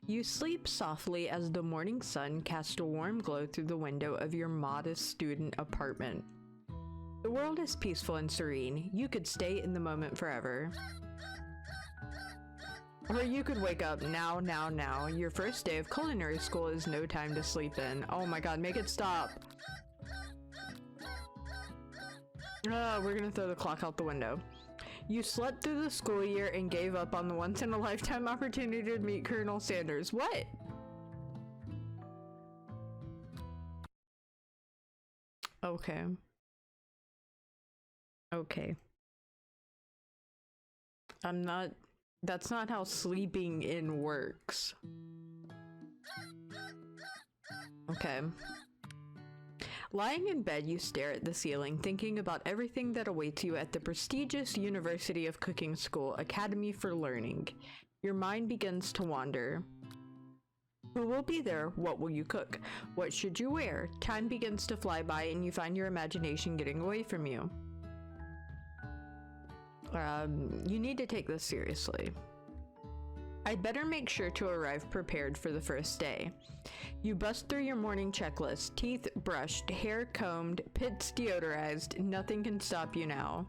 You sleep softly as the morning sun casts a warm glow through the window of your modest student apartment. The world is peaceful and serene. You could stay in the moment forever. Or you could wake up now. Your first day of culinary school is no time to sleep in. Oh my god, make it stop. We're gonna throw the clock out the window. You slept through the school year and gave up on the once-in-a-lifetime opportunity to meet Colonel Sanders. What? Okay. Okay. That's not how sleeping in works. Okay. Lying in bed, you stare at the ceiling, thinking about everything that awaits you at the prestigious University of Cooking School Academy for Learning. Your mind begins to wander. Who will be there? What will you cook? What should you wear? Time begins to fly by and you find your imagination getting away from you. You need to take this seriously. I'd better make sure to arrive prepared for the first day. You bust through your morning checklist, teeth brushed, hair combed, pits deodorized, nothing can stop you now.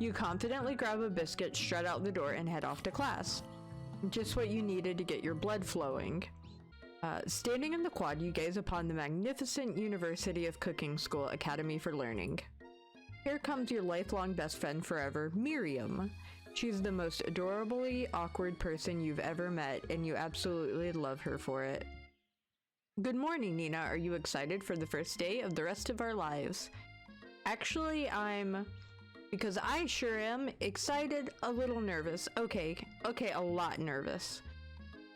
You confidently grab a biscuit, strut out the door, and head off to class. Just what you needed to get your blood flowing. Standing in the quad, you gaze upon the magnificent University of Cooking School Academy for Learning. Here comes your lifelong best friend forever, Miriam. She's the most adorably awkward person you've ever met, and you absolutely love her for it. Good morning, Nina. Are you excited for the first day of the rest of our lives? Actually, because I sure am excited, a little nervous. Okay, a lot nervous.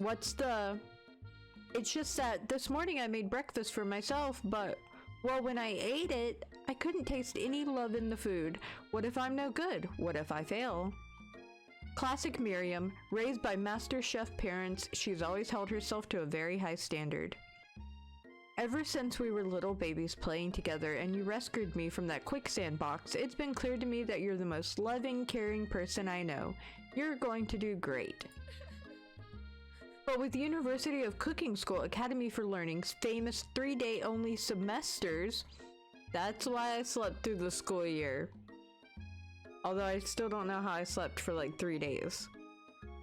It's just that this morning I made breakfast for myself, but, well, when I ate it, I couldn't taste any love in the food. What if I'm no good? What if I fail? Classic Miriam, raised by master chef parents, she's always held herself to a very high standard. Ever since we were little babies playing together and you rescued me from that quicksand box, it's been clear to me that you're the most loving, caring person I know. You're going to do great. But with University of Cooking School Academy for Learning's famous 3-day only semesters, that's why I slept through the school year. Although I still don't know how I slept for like 3 days.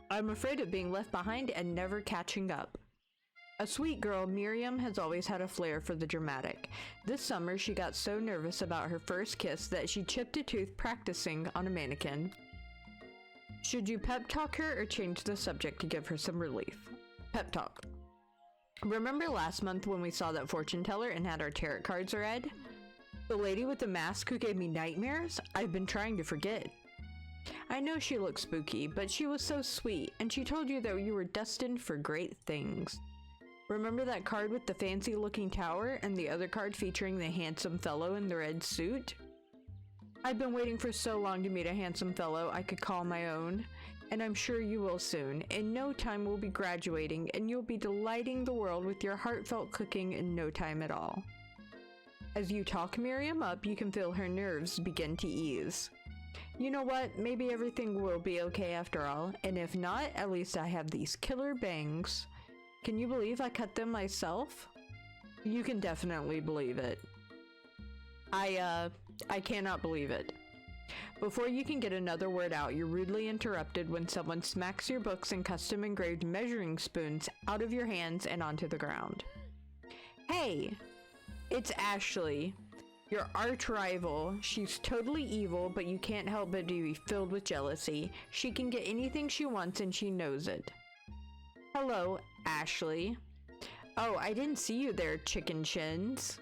I'm afraid of being left behind and never catching up. A sweet girl, Miriam has always had a flair for the dramatic. This summer, she got so nervous about her first kiss that she chipped a tooth practicing on a mannequin. Should you pep talk her or change the subject to give her some relief? Pep talk. Remember last month when we saw that fortune teller and had our tarot cards read? The lady with the mask who gave me nightmares? I've been trying to forget. I know she looked spooky, but she was so sweet, and she told you that you were destined for great things. Remember that card with the fancy-looking tower and the other card featuring the handsome fellow in the red suit? I've been waiting for so long to meet a handsome fellow I could call my own, and I'm sure you will soon. In no time we'll be graduating, and you'll be delighting the world with your heartfelt cooking in no time at all. As you talk Miriam up, you can feel her nerves begin to ease. You know what? Maybe everything will be okay after all, and if not, at least I have these killer bangs. Can you believe I cut them myself? You can definitely believe it. I cannot believe it. Before you can get another word out, you're rudely interrupted when someone smacks your books and custom-engraved measuring spoons out of your hands and onto the ground. Hey! It's Ashley, your arch rival. She's totally evil, but you can't help but be filled with jealousy. She can get anything she wants and she knows it. Hello, Ashley. Oh, I didn't see you there, chicken shins.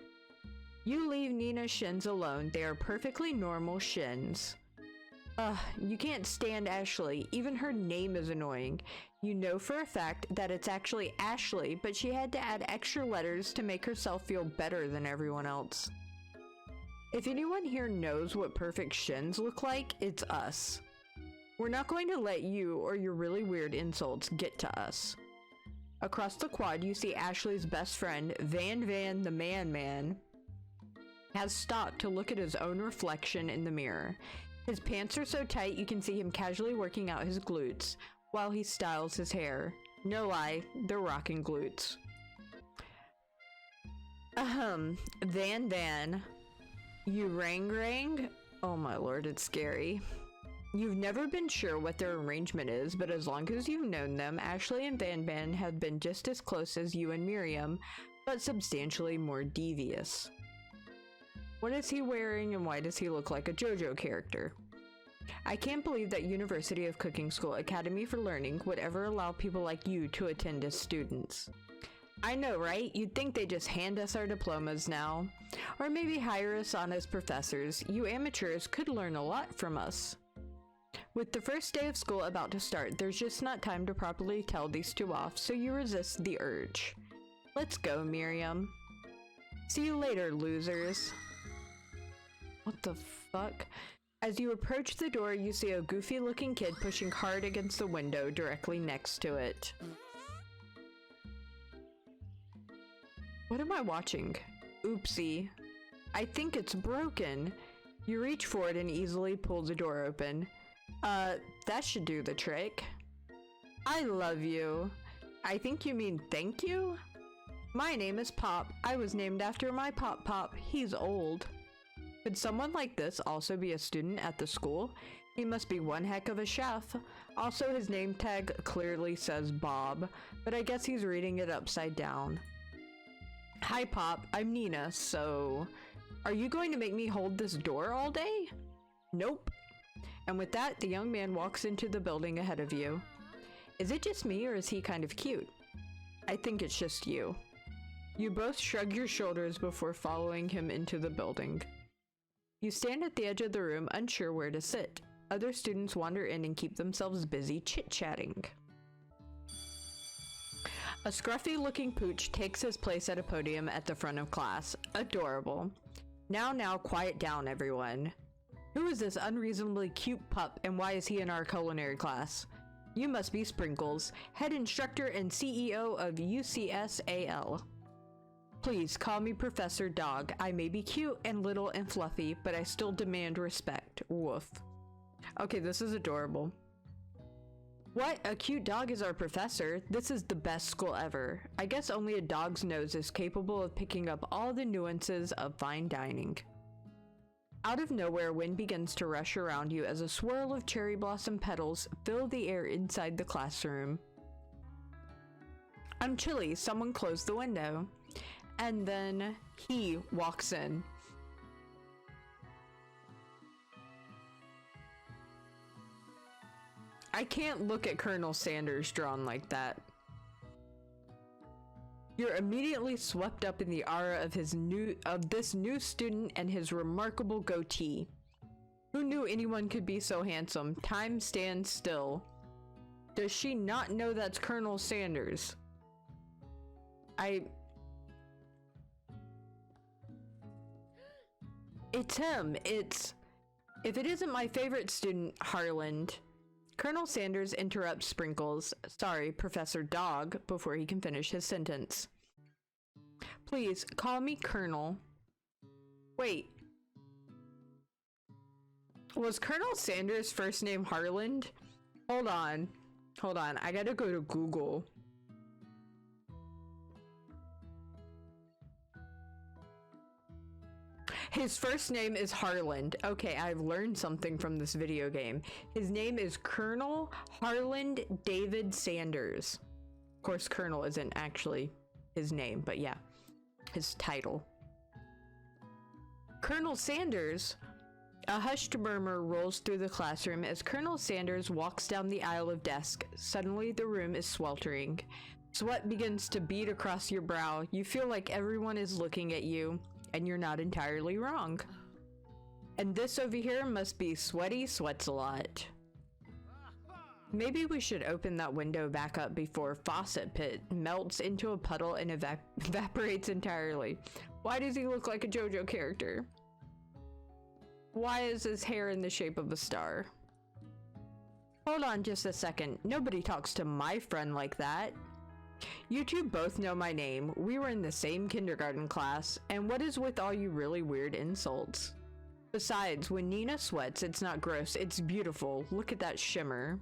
You leave Nina's shins alone. They are perfectly normal shins. You can't stand Ashley. Even her name is annoying. You know for a fact that it's actually Ashley, but she had to add extra letters to make herself feel better than everyone else. If anyone here knows what perfect shins look like, it's us. We're not going to let you or your really weird insults get to us. Across the quad, you see Ashley's best friend, Van the Man, has stopped to look at his own reflection in the mirror. His pants are so tight you can see him casually working out his glutes while he styles his hair. No lie, they're rocking glutes. Van. You rang? Oh my lord, it's scary. You've never been sure what their arrangement is, but as long as you've known them, Ashley and Van have been just as close as you and Miriam, but substantially more devious. What is he wearing and why does he look like a JoJo character? I can't believe that University of Cooking School Academy for Learning would ever allow people like you to attend as students. I know, right? You'd think they just hand us our diplomas now. Or maybe hire us on as professors. You amateurs could learn a lot from us. With the first day of school about to start, there's just not time to properly tell these two off, so you resist the urge. Let's go, Miriam. See you later, losers. What the fuck? As you approach the door, you see a goofy-looking kid pushing hard against the window directly next to it. What am I watching? Oopsie. I think it's broken. You reach forward and easily pull the door open. That should do the trick. I love you. I think you mean thank you? My name is Pop. I was named after my Pop. He's old. Could someone like this also be a student at the school? He must be one heck of a chef. Also, his name tag clearly says Bob, but I guess he's reading it upside down. Hi Pop, I'm Nina, so... Are you going to make me hold this door all day? Nope. And with that, the young man walks into the building ahead of you. Is it just me or is he kind of cute? I think it's just you. You both shrug your shoulders before following him into the building. You stand at the edge of the room, unsure where to sit. Other students wander in and keep themselves busy chit-chatting. A scruffy-looking pooch takes his place at a podium at the front of class. Adorable. Now, quiet down, everyone. Who is this unreasonably cute pup, and why is he in our culinary class? You must be Sprinkles, head instructor and CEO of UCSAL. Please call me Professor Dog. I may be cute and little and fluffy, but I still demand respect. Woof. Okay, this is adorable. What? A cute dog is our professor? This is the best school ever. I guess only a dog's nose is capable of picking up all the nuances of fine dining. Out of nowhere, wind begins to rush around you as a swirl of cherry blossom petals fill the air inside the classroom. I'm chilly. Someone close the window. And then he walks in. I can't look at Colonel Sanders drawn like that. You're immediately swept up in the aura of this new student and his remarkable goatee. Who knew anyone could be so handsome? Time stands still. Does she not know that's Colonel Sanders? It's him. If it isn't my favorite student, Harland. Colonel Sanders interrupts Sprinkles, sorry, Professor Dog, before he can finish his sentence. Please, call me Colonel. Wait. Was Colonel Sanders' first name Harland? Hold on, I gotta go to Google. His first name is Harland. Okay, I've learned something from this video game. His name is Colonel Harland David Sanders. Of course, Colonel isn't actually his name, but yeah, his title. Colonel Sanders? A hushed murmur rolls through the classroom as Colonel Sanders walks down the aisle of desks. Suddenly, the room is sweltering. Sweat begins to bead across your brow. You feel like everyone is looking at you. And you're not entirely wrong. And this over here must be Sweaty Sweats-a-Lot. Maybe we should open that window back up before Faucet Pit melts into a puddle and evaporates entirely. Why does he look like a JoJo character? Why is his hair in the shape of a star? Hold on just a second. Nobody talks to my friend like that. You two both know my name. We were in the same kindergarten class, and what is with all you really weird insults? Besides, when Nina sweats, it's not gross, it's beautiful. Look at that shimmer.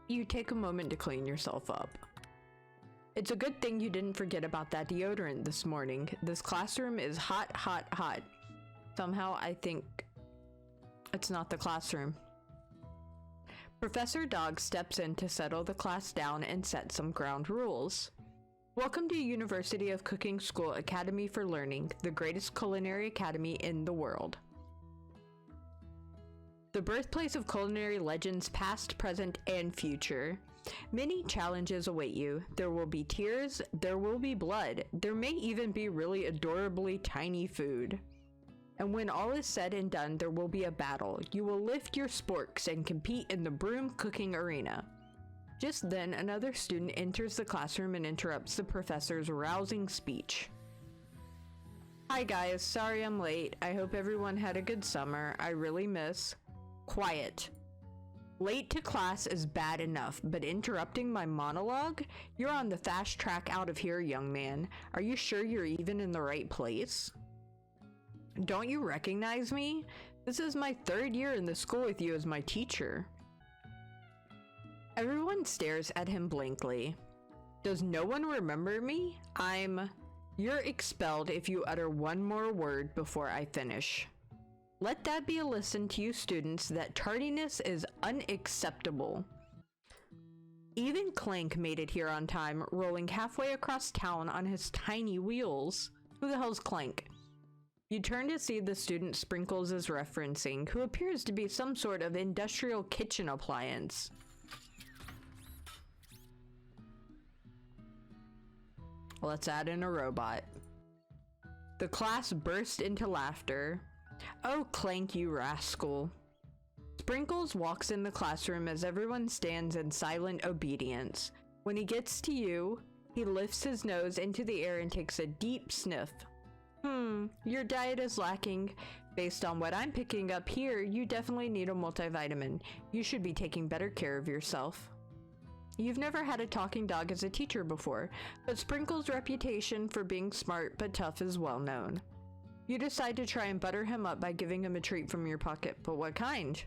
you take a moment to clean yourself up. It's a good thing you didn't forget about that deodorant this morning. This classroom is hot, hot, hot. Somehow I think it's not the classroom. Professor Dog steps in to settle the class down and set some ground rules. Welcome to University of Cooking School Academy for Learning, the greatest culinary academy in the world. The birthplace of culinary legends past, present, and future. Many challenges await you. There will be tears, there will be blood, there may even be really adorably tiny food. And when all is said and done, there will be a battle. You will lift your sporks and compete in the broom cooking arena. Just then, another student enters the classroom and interrupts the professor's rousing speech. Hi guys, sorry I'm late. I hope everyone had a good summer. I really miss... Quiet. Late to class is bad enough, but interrupting my monologue? You're on the fast track out of here, young man. Are you sure you're even in the right place? Don't you recognize me? This is my 3rd year in the school with you as my teacher. Everyone stares at him blankly. Does no one remember me? You're expelled if you utter one more word before I finish. Let that be a lesson to you students that tardiness is unacceptable. Even Clank made it here on time, rolling halfway across town on his tiny wheels. Who the hell's Clank? You turn to see the student Sprinkles is referencing, who appears to be some sort of industrial kitchen appliance. Let's add in a robot. The class burst into laughter. Oh, Clank, you rascal. Sprinkles walks in the classroom as everyone stands in silent obedience. When he gets to you, he lifts his nose into the air and takes a deep sniff. Your diet is lacking. Based on what I'm picking up here, you definitely need a multivitamin. You should be taking better care of yourself. You've never had a talking dog as a teacher before, but Sprinkles' reputation for being smart but tough is well known. You decide to try and butter him up by giving him a treat from your pocket, but what kind?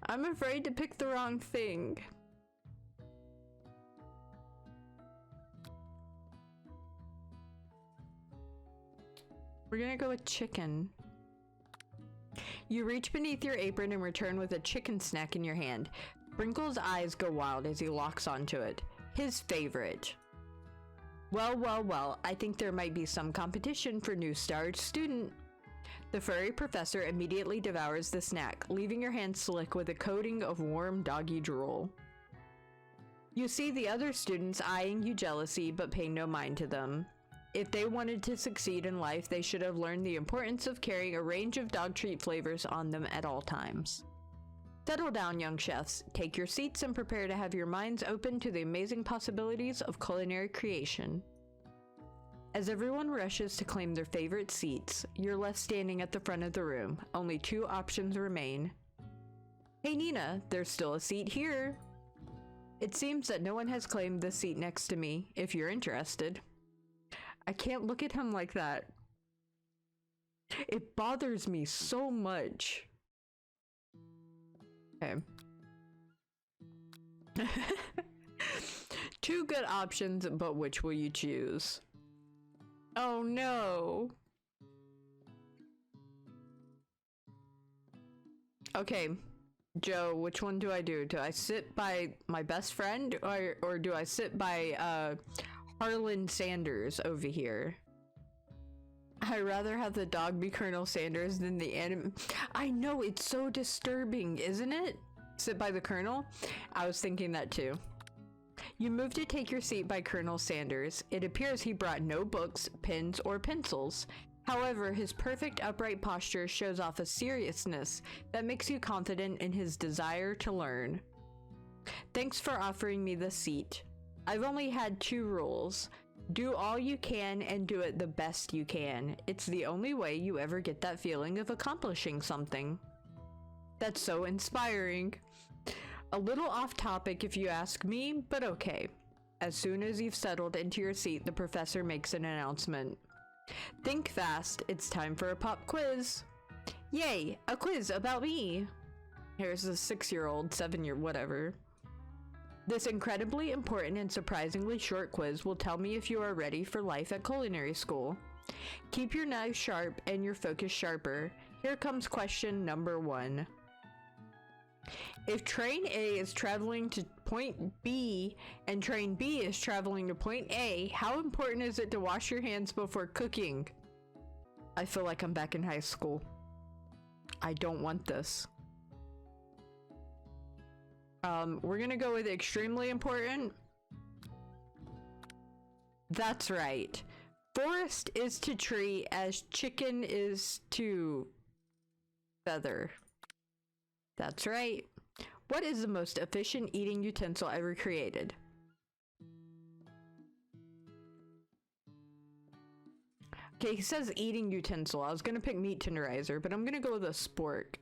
I'm afraid to pick the wrong thing. We're gonna go with chicken. You reach beneath your apron and return with a chicken snack in your hand. Sprinkle's eyes go wild as he locks onto it. His favorite. Well, well, well, I think there might be some competition for new star student. The furry professor immediately devours the snack, leaving your hand slick with a coating of warm doggy drool. You see the other students eyeing you jealousy, but pay no mind to them. If they wanted to succeed in life, they should have learned the importance of carrying a range of dog treat flavors on them at all times. Settle down, young chefs. Take your seats and prepare to have your minds open to the amazing possibilities of culinary creation. As everyone rushes to claim their favorite seats, you're left standing at the front of the room. Only 2 options remain. Hey Nina, there's still a seat here. It seems that no one has claimed the seat next to me, if you're interested. I can't look at him like that. It bothers me so much. Okay. 2 good options, but which will you choose? Oh no. Okay, Joe, which one do I do? Do I sit by my best friend or do I sit by Harlan Sanders over here? I'd rather have the dog be Colonel Sanders than the anim- I know, it's so disturbing, isn't it? Sit by the Colonel? I was thinking that too. You move to take your seat by Colonel Sanders. It appears he brought no books, pens, or pencils. However, his perfect upright posture shows off a seriousness that makes you confident in his desire to learn. Thanks for offering me the seat. I've only had 2 rules. Do all you can and do it the best you can. It's the only way you ever get that feeling of accomplishing something. That's so inspiring. A little off topic if you ask me, but okay. As soon as you've settled into your seat, the professor makes an announcement. Think fast, it's time for a pop quiz. Yay, a quiz about me. Here's a 6-year-old, 7-year, whatever. This incredibly important and surprisingly short quiz will tell me if you are ready for life at culinary school. Keep your knife sharp and your focus sharper. Here comes question number 1. If train A is traveling to point B and train B is traveling to point A, how important is it to wash your hands before cooking? I feel like I'm back in high school. I don't want this. We're gonna go with extremely important. That's right. Forest is to tree as chicken is to feather. That's right. What is the most efficient eating utensil ever created? Okay, he says eating utensil. I was gonna pick meat tenderizer, but I'm gonna go with a spork.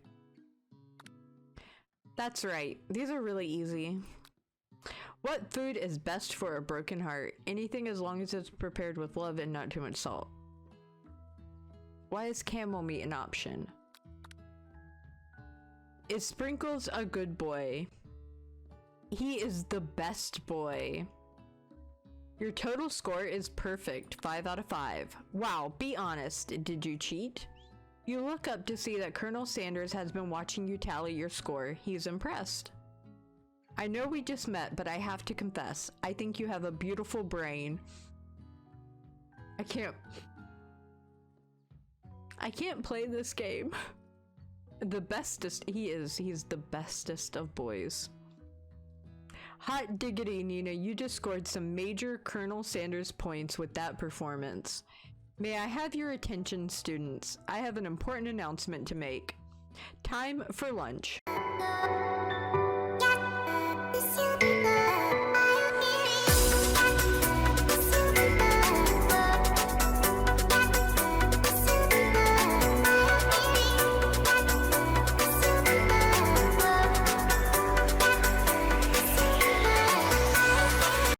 That's right. These are really easy. What food is best for a broken heart? Anything as long as it's prepared with love and not too much salt. Why is camel meat an option? Is Sprinkles a good boy? He is the best boy. Your total score is perfect, 5 out of 5. Wow, be honest, did you cheat? You look up to see that Colonel Sanders has been watching you tally your score. He's impressed. I know we just met, but I have to confess, I think you have a beautiful brain. I can't play this game. The bestest he's the bestest of boys. Hot diggity, Nina, you just scored some major Colonel Sanders points with that performance. May I have your attention, students? I have an important announcement to make. Time for lunch.